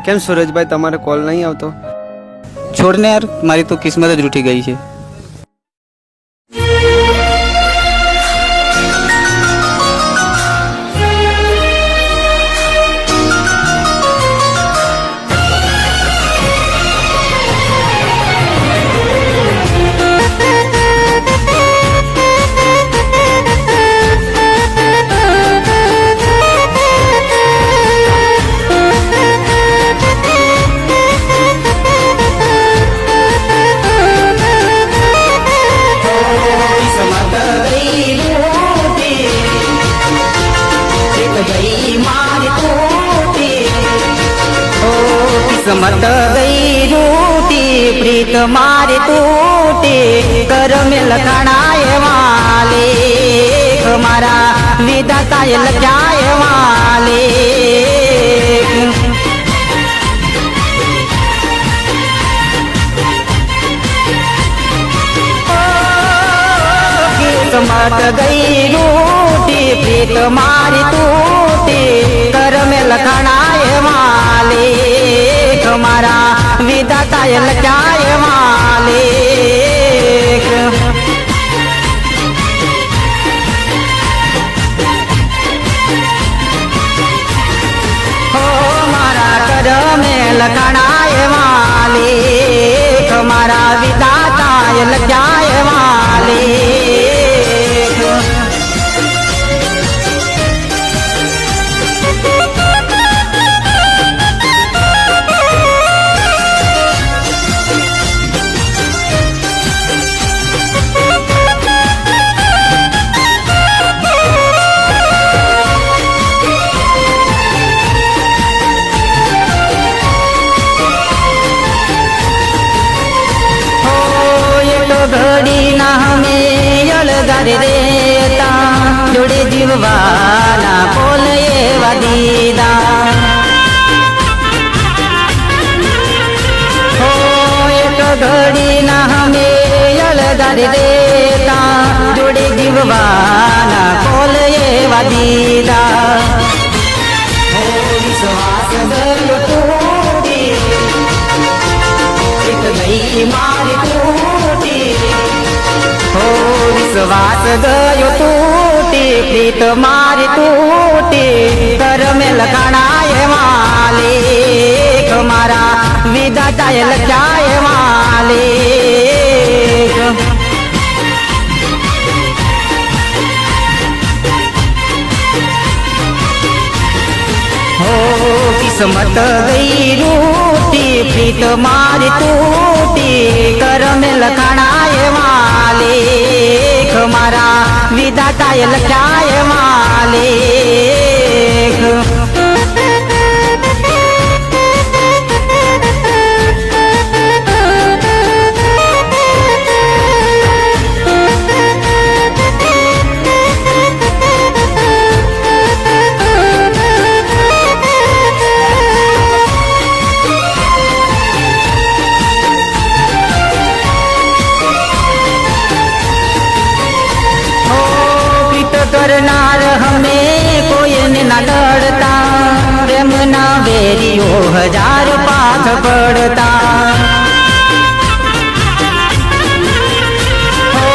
કેમ સુરજભાઈ તમારે કોલ નહીં આવતો? છોડને યાર, મારી તો કિસ્મત જ રૂઠી ગઈ છે. किस्मत गई रूठी प्रीत मारी टूटी कर में लखणाए वाले हमारा विधाता लखाए वाले किस्मत गई रूठी प्रीत मारी टूटी कर में लखणाए वाले हमारा विधाता लखाए वाले हो मारा कर में लखणाए वाले हमारा विधाता लखाए वाले घड़ी ना हमें अलगार देता जोड़े जीववाना बोले वदीदा हो एक घड़ी ना हमें अलगार देता जोड़े जीववाना बोले वदीदा हो विश्वास गयो टूटी एक गई मारी टूटी हो विश्वास गयो टूटी प्रीत मारी टूटी कर में लखणाए वाले हमारा विधाता लखाए वाले हो किस्मत गई रूठी प्रीत मारी टूटी कर में लखणाए वाले हमारा विधाता लखाए वाले करनार हमें कोई ना लड़ता प्रेम ना बेरियो हजार पाथ पड़ता हो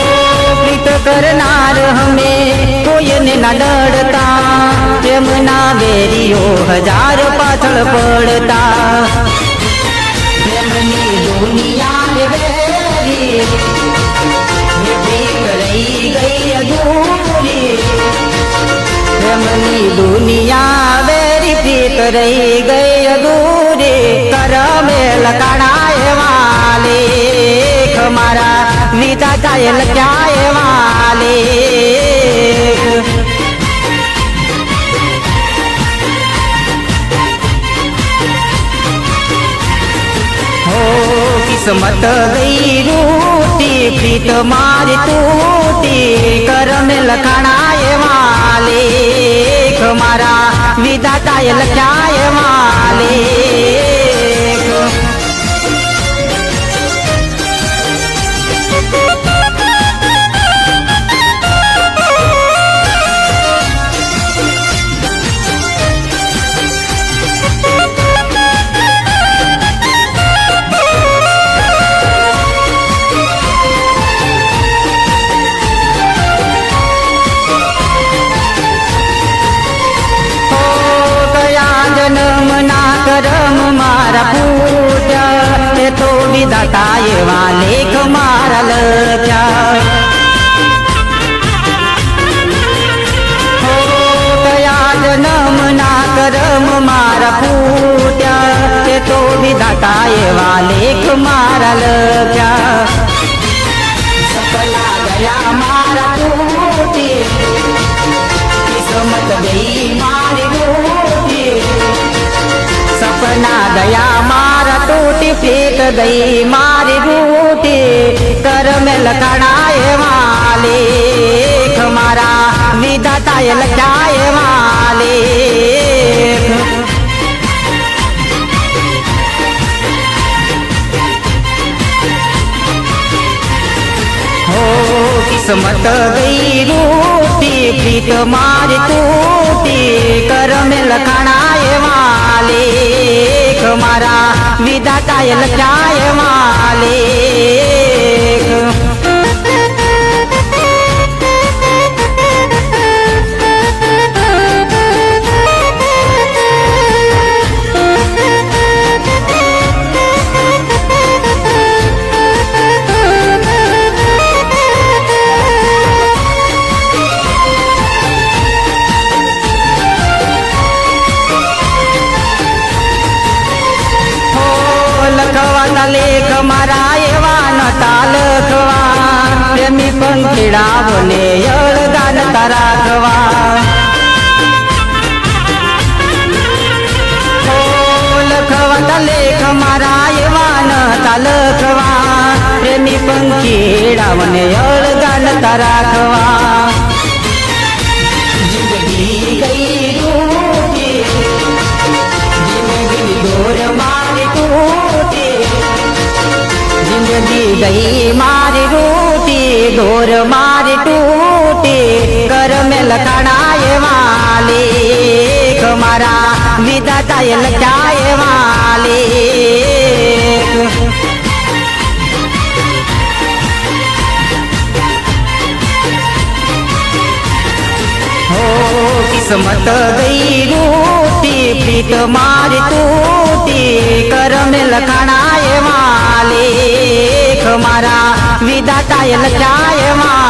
प्रीत करनार हमें कोई ना लड़ता प्रेम ना बेरियो हजार पाथड़ पड़ता प्रेमनी दुनिया में बेरी गई अधूरी प्रेमनी दुनिया बेरी प्रीत रही गई अधूरी कर में लखणाए वाले हमारा विधाता लखाए वाले हो किस्मत गई रूठी प्रीत मारी टूटी कर में लखणाए वाले हमारा विधाता लखाए वाले વિધાતા એવા લેખ મારા લખ્યા કયા જન્મના કરમ મારા ફૂટ્યા તે તો વિધાતા એવા લેખ મારા લખ્યા સપના ગયા મારા તૂટી કિસ્મત ગઈ મારી રૂટી સપના ગયા મારા તૂટી પ્રીત ગઈ મારી રૂટી કરમે લખાણા એવા લેખ મારા વિધાતાએ લખ્યા એવા લેખ કિસ્મત ગઈ રૂટી પ્રીત મારી તૂટી કરમે લખાણા એવા લેખ મારા વિધાતાએ લખ્યા એવા લેખ લખવાના લેખ મારા એવા નતા લખવા પ્રેમી પંખીડા બોલે અળગાન રાખવા લખવાના લેખ મારા એવા નતા લખવા પ્રેમી પંખીડા મને અળગાન રાખવા જિંદગી ગઈ રૂટી જિંદગી દોર મારી તૂટી જિંદગી ગઈ મારી રૂટી દોર મારી તૂટી કરમે લખાણા એવા લેખ મારા વિધાતાએ લખ્યા એવા લેખ કિસ્મત ગઈ રૂટી પ્રીત મારી તૂટી કરમે લખાણા એવા લેખ મારા વિધાતાએ લખ્યા એવા